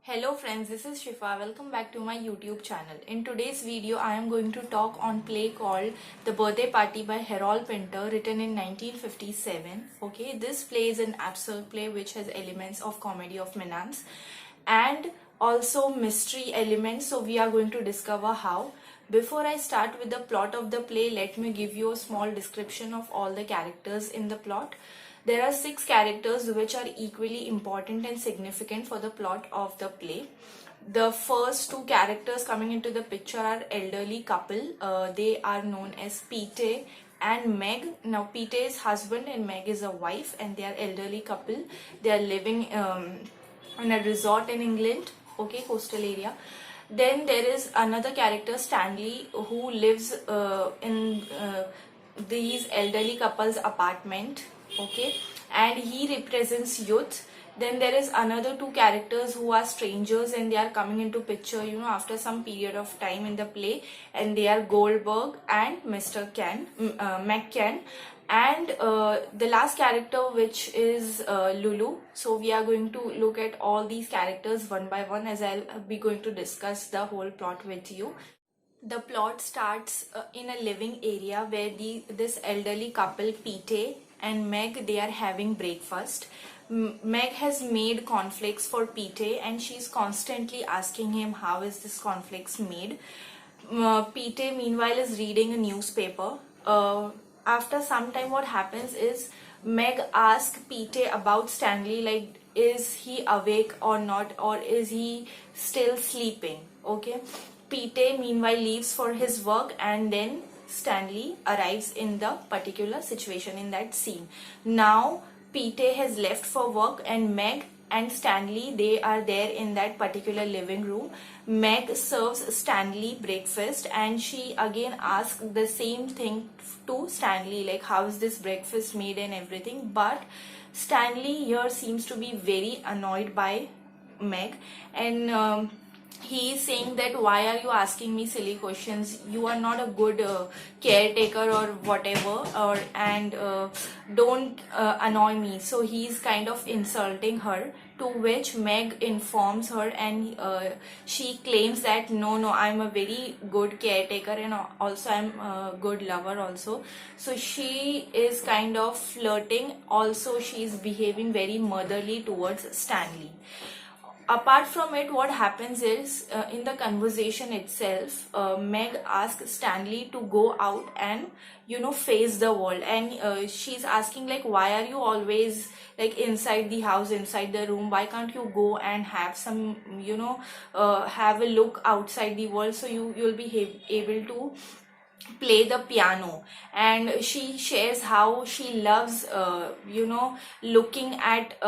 Hello friends, this is Shifa. Welcome back to my YouTube channel. In today's video, I am going to talk on play called The Birthday Party by Harold Pinter, written in 1957. Okay, this play is an absurd play which has elements of comedy of menace and also mystery elements. So we are going to discover how. Before I start with the plot of the play, let me give you a small description of all the characters in the plot. There are 6 characters which are equally important and significant for the plot of the play. The first 2 characters coming into the picture are elderly couple. They are known as Pete and Meg. Now Pete is husband and Meg is a wife, and they are elderly couple. They are living in a resort in England, okay, coastal area. Then there is another character, Stanley, who lives in these elderly couples apartment, okay, and he represents youth. Then there is another 2 characters who are strangers, and they are coming into picture, after some period of time in the play, and they are Goldberg and Mr. McCann. And the last character, which is Lulu. So we are going to look at all these characters one by one, as I'll be going to discuss the whole plot with you. The plot starts in a living area where this elderly couple, Pete and Meg, they are having breakfast. Meg has made cornflakes for Pete, and she's constantly asking him how is this cornflakes made. Pete meanwhile is reading a newspaper. After some time, what happens is Meg asks Pete about Stanley, like is he awake or not, or is he still sleeping. Okay, Pete meanwhile leaves for his work, and then Stanley arrives in the particular situation in that scene. Now Pete has left for work, and Meg and Stanley, they are there in that particular living room. Meg serves Stanley breakfast, and she again asks the same thing to Stanley, like how is this breakfast made and everything. But Stanley here seems to be very annoyed by Meg, and he is saying that why are you asking me silly questions, you are not a good caretaker or whatever, and don't annoy me. So he is kind of insulting her, to which Meg informs her, and she claims that no, I'm a very good caretaker, and also I'm a good lover also. So she is kind of flirting, also she is behaving very motherly towards Stanley. Apart from it, what happens is in the conversation itself, Meg asks Stanley to go out and face the world, and she's asking like why are you always like inside the house, inside the room, why can't you go and have some have a look outside the world, so you'll be able to play the piano. And she shares how she loves looking at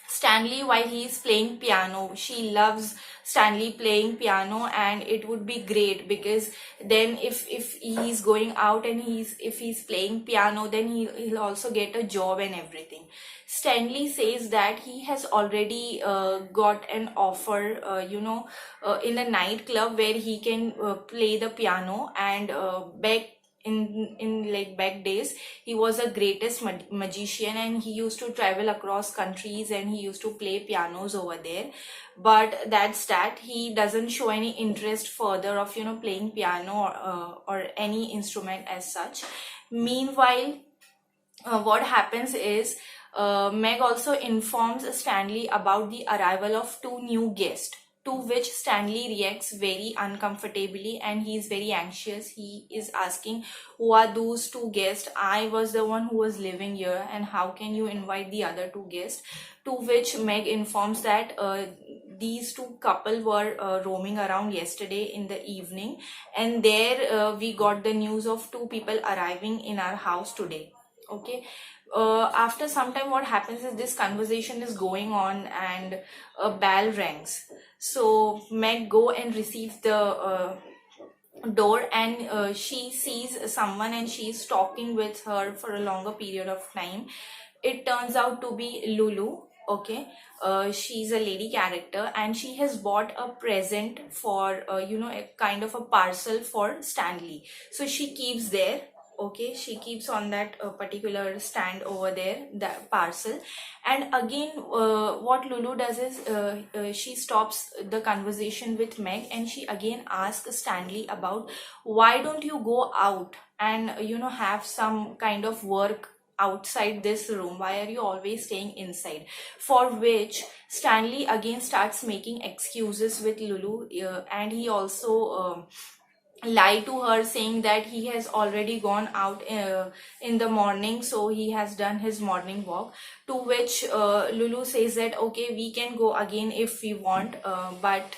Stanley while he is playing piano. She loves Stanley playing piano, and it would be great because then if he's going out and if he's playing piano, then he'll also get a job and everything. Stanley says that he has already got an offer, in a nightclub where he can play the piano, and back in like back days, he was the greatest magician, and he used to travel across countries, and he used to play pianos over there. But that's that, he doesn't show any interest further of playing piano or any instrument as such. Meanwhile, what happens is Meg also informs Stanley about the arrival of 2 new guests, to which Stanley reacts very uncomfortably, and he is very anxious. He is asking, who are those 2 guests? I was the one who was living here, and how can you invite the other 2 guests? To which Meg informs that these 2 couple were roaming around yesterday in the evening, and there we got the news of 2 people arriving in our house today. Okay, after some time, what happens is this conversation is going on, and a bell rings. So Meg go and receive the door, and she sees someone, and she's talking with her for a longer period of time. It turns out to be Lulu. Okay, she's a lady character, and she has bought a present for a kind of a parcel for Stanley, so she keeps there. Okay, she keeps on that particular stand over there, that parcel. And again, what Lulu does is she stops the conversation with Meg, and she again asks Stanley about why don't you go out and have some kind of work outside this room, why are you always staying inside? For which Stanley again starts making excuses with Lulu, and he also lie to her, saying that he has already gone out in the morning, so he has done his morning walk. To which Lulu says that okay, we can go again if we want, but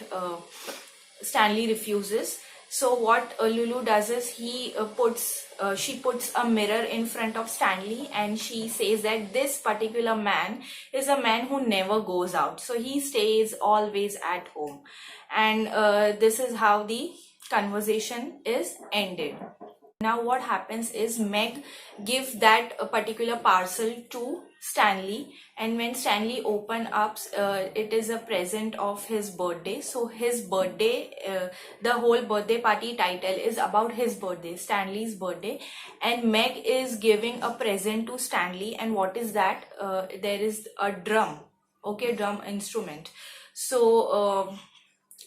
Stanley refuses. So what Lulu does is she puts a mirror in front of Stanley, and she says that this particular man is a man who never goes out, so he stays always at home. And this is how the conversation is ended. Now what happens is Meg give that particular parcel to Stanley, and when Stanley open up, it is a present of his birthday. So his birthday, the whole birthday party title is about his birthday, Stanley's birthday, and Meg is giving a present to Stanley. And what is that? There is a drum, okay, drum instrument. So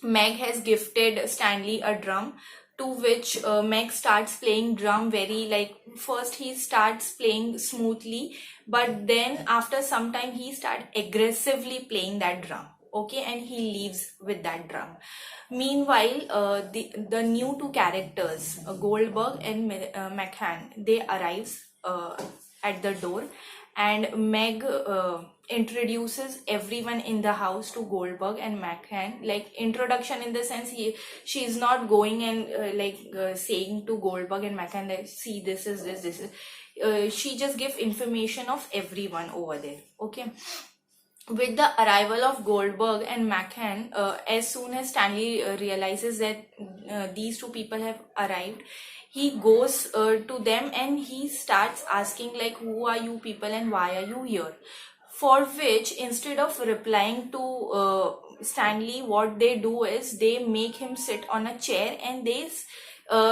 Meg has gifted Stanley a drum, to which Meg starts playing drum very, like, first he starts playing smoothly, but then after some time he starts aggressively playing that drum. Okay, and he leaves with that drum. Meanwhile, the new two characters, Goldberg and McCann, they arrives at the door, and Meg introduces everyone in the house to Goldberg and McCann. Like, introduction in the sense, she is not going and saying to Goldberg and McCann that see, this is she just gives information of everyone over there. Okay, with the arrival of Goldberg and McCann, as soon as Stanley realizes that these two people have arrived, he goes to them and he starts asking, like, who are you people and why are you here? For which, instead of replying to Stanley, what they do is they make him sit on a chair, and they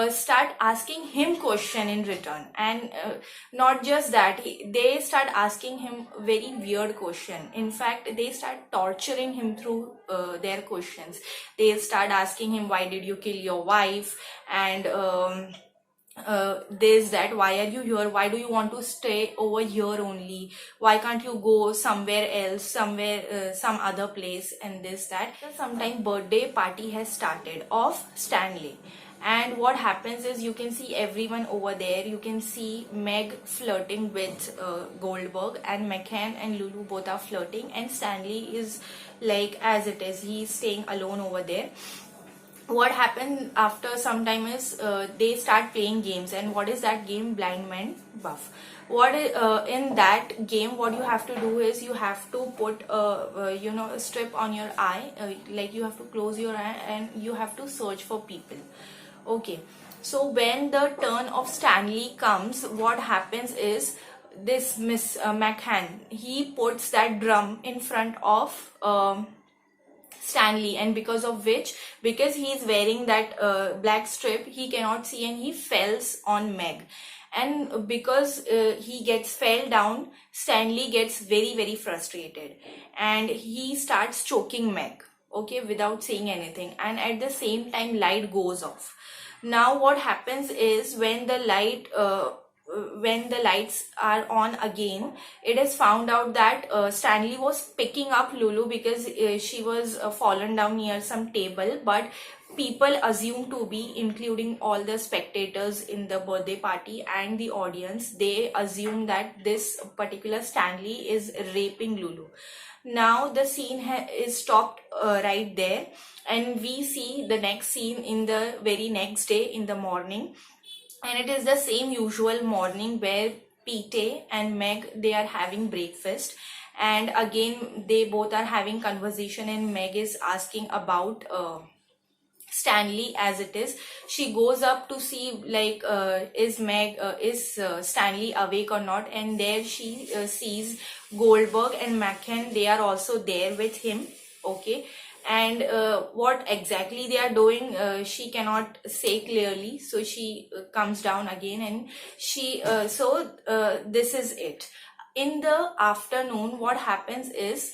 start asking him question in return. And not just that, they start asking him very weird question. In fact, they start torturing him through their questions. They start asking him, why did you kill your wife? And this, that, why are you here? Why do you want to stay over here only? Why can't you go somewhere else, somewhere some other place? And this, that. Sometime birthday party has started of Stanley, and what happens is, you can see everyone over there. You can see Meg flirting with Goldberg, and McCann and Lulu both are flirting, and Stanley is like, as it is, he's staying alone over there. What happened after some time is they start playing games. And what is that game? Blind Man Buff. What is, in that game, what you have to do is, you have to put a strip on your eye, like you have to close your eye and you have to search for people. Okay, so when the turn of Stanley comes, what happens is, this Miss McCann, he puts that drum in front of Stanley, and because he is wearing that black strip, he cannot see, and he falls on Meg. And because he gets fell down, Stanley gets very, very frustrated, and he starts choking Meg, okay, without saying anything. And at the same time, light goes off. Now what happens is, when the lights are on again, it is found out that Stanley was picking up Lulu, because she was fallen down near some table. But people assume to be, including all the spectators in the birthday party and the audience, they assume that this particular Stanley is raping Lulu. Now the scene is stopped right there, and we see the next scene in the very next day in the morning. And it is the same usual morning where Pete and Meg, they are having breakfast, and again they both are having conversation, and Meg is asking about Stanley. As it is, she goes up to see, like, is Stanley awake or not, and there she sees Goldberg and McCann, they are also there with him. okay. And what exactly they are doing, she cannot say clearly, so she comes down again, and she this is it. In the afternoon, what happens is,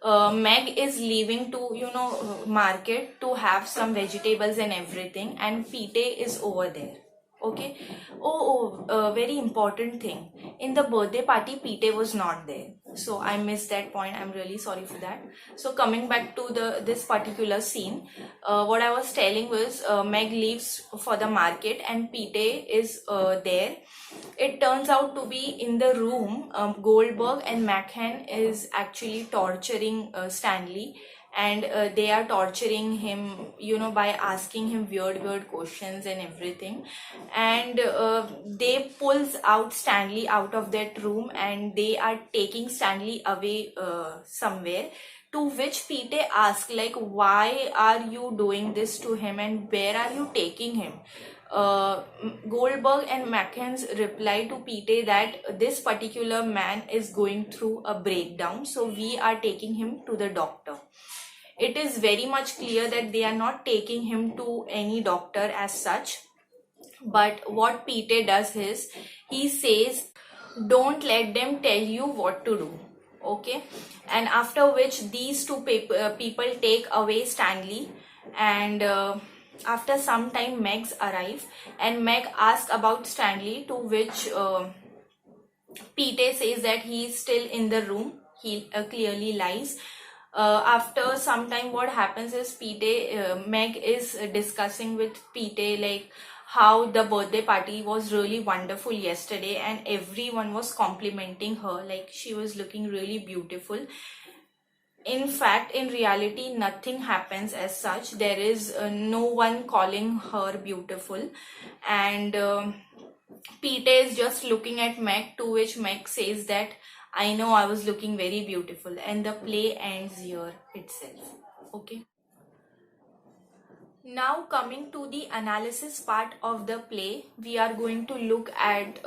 Meg is leaving to market to have some vegetables and everything, and Pete is over there. Okay. Very important thing. In the birthday party, Pete was not there, so I missed that point. I'm really sorry for that. So coming back to this particular scene, what I was telling was, Meg leaves for the market and Pete is there. It turns out to be in the room, Goldberg and McCann is actually torturing Stanley, and they are torturing him, by asking him weird questions and everything. And they pulls out Stanley out of that room, and they are taking Stanley away somewhere. To which Pete asks, like, why are you doing this to him, and where are you taking him? Goldberg and McCann's reply to Pete that this particular man is going through a breakdown, so we are taking him to the doctor. It is very much clear that they are not taking him to any doctor as such, but what Pete does is, he says, don't let them tell you what to do, okay. And after which these two people take away Stanley, and after some time Megs arrive, and Meg asks about Stanley, to which Pete says that he is still in the room. He clearly lies. After some time, what happens is, Meg is discussing with Pete like how the birthday party was really wonderful yesterday, and everyone was complimenting her, like she was looking really beautiful. In fact, in reality, nothing happens as such. There is no one calling her beautiful, and Pete is just looking at Meg, to which Meg says that I know I was looking very beautiful, and the play ends here itself. Okay. Now coming to the analysis part of the play, we are going to look at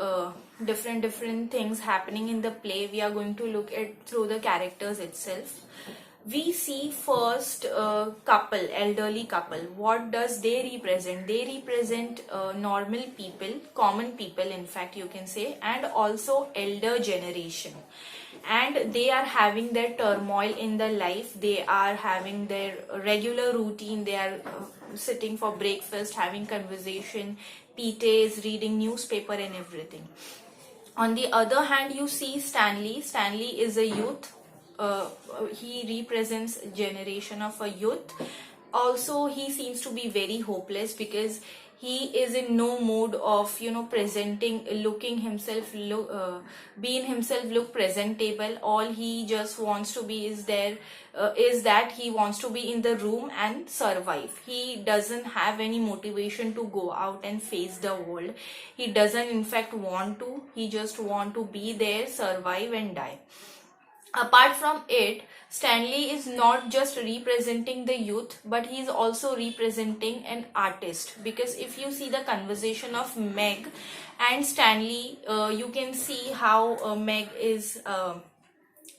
different things happening in the play. We are going to look at through the characters itself. We see first couple, elderly couple. What does they represent? They represent normal people, common people, in fact you can say, and also elder generation. And they are having their turmoil in their life. They are having their regular routine. They are sitting for breakfast, having conversation. Pete is reading newspaper and everything. On the other hand, you see Stanley. Stanley is a youth. He represents generation of a youth. Also, he seems to be very hopeless because he is in no mood of presenting, looking himself, being himself look presentable. All he just wants to be is that he wants to be in the room and survive. He doesn't have any motivation to go out and face the world. He doesn't in fact want to. He just want to be there, survive and die. Apart from it, Stanley is not just representing the youth, but he is also representing an artist. Because if you see the conversation of Meg and Stanley, you can see how Meg is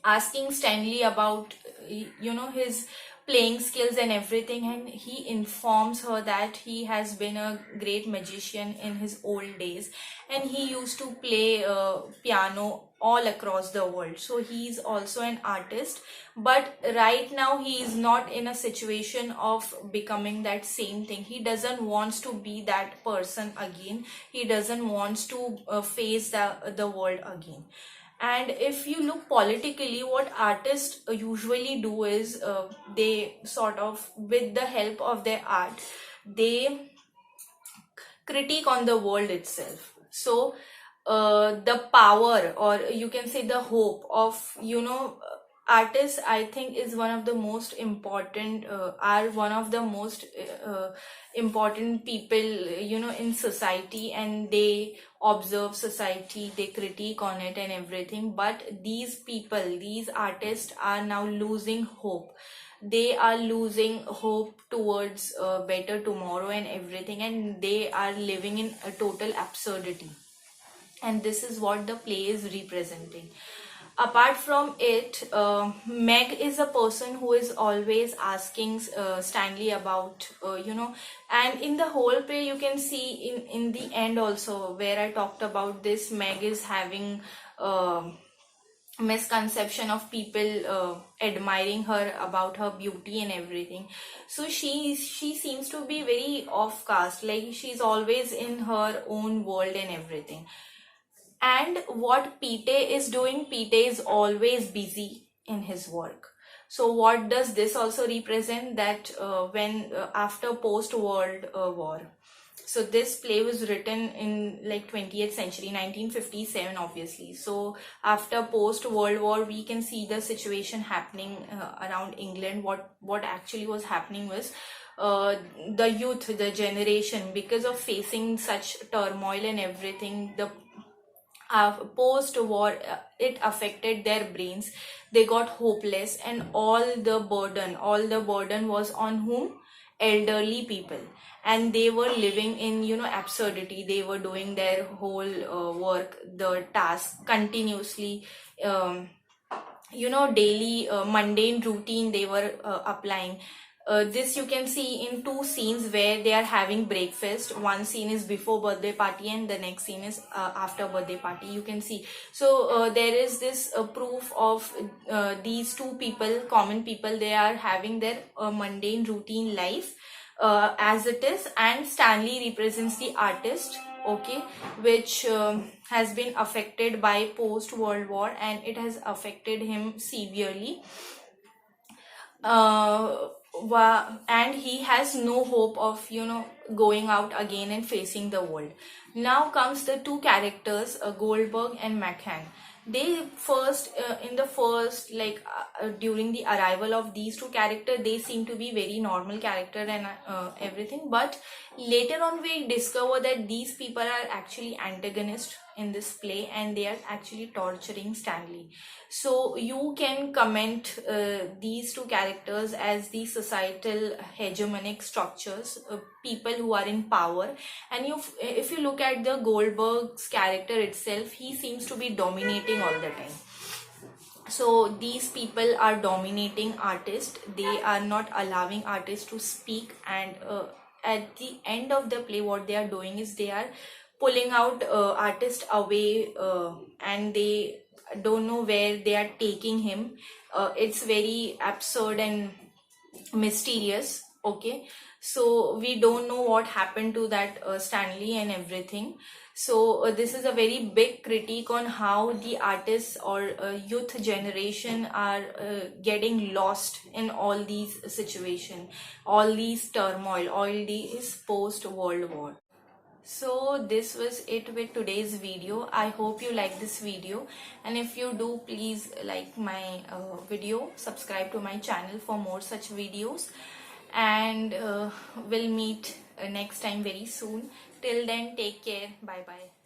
asking Stanley about his playing skills and everything, and he informs her that he has been a great magician in his old days, and he used to play piano all across the world. So he is also an artist, but right now he is not in a situation of becoming that same thing. He doesn't want to be that person again. He doesn't want to face the world again. And if you look politically, what artists usually do is they sort of, with the help of their art, they critique on the world itself. So the power, or you can say the hope of artists, I think is one of the most important, are one of the most important people in society, and they observe society, they critique on it and everything. But these people, these artists are now losing hope. They are losing hope towards a better tomorrow and everything, and they are living in a total absurdity. And this is what the play is representing. Apart from it, Meg is a person who is always asking Stanley about, and in the whole play you can see in the end also, where I talked about this, Meg is having misconception of people admiring her about her beauty and everything. So she seems to be very off caste, like she's always in her own world and everything. And what Pete is doing, Pete is always busy in his work. So what does this also represent? That when after post world war, so this play was written in like 20th century, 1957 obviously. So after post world war, we can see the situation happening around England. What actually was happening was the youth, the generation, because of facing such turmoil and everything, the post war, it affected their brains. They got hopeless, and all the burden was on whom? Elderly people. And they were living in, absurdity. They were doing their whole work, the task continuously, daily mundane routine they were applying. This you can see in two scenes where they are having breakfast. One scene is before birthday party and the next scene is after birthday party. You can see. So there is this proof of these two people, common people, they are having their mundane routine life as it is, and Stanley represents the artist, okay, which has been affected by post world war, and it has affected him severely. And he has no hope of going out again and facing the world. Now comes the two characters, Goldberg and McCann. They first in the first, like during the arrival of these two characters, they seem to be very normal character and everything, but later on we discover that these people are actually antagonists in this play, and they are actually torturing Stanley. So you can comment these two characters as the societal hegemonic structures, people who are in power. And if you look at the Goldberg's character itself, he seems to be dominating all the time. So these people are dominating artists. They are not allowing artists to speak, and at the end of the play, what they are doing is they are pulling out artist away, and they don't know where they are taking him. It's very absurd and mysterious, okay. So we don't know what happened to that Stanley and everything. So this is a very big critique on how the artists or youth generation are getting lost in all these situations, all these turmoil, all these post world war. So this was it with today's video. I hope you like this video, and if you do, please like my video, subscribe to my channel for more such videos, and we'll meet next time very soon. Till then, take care. Bye bye.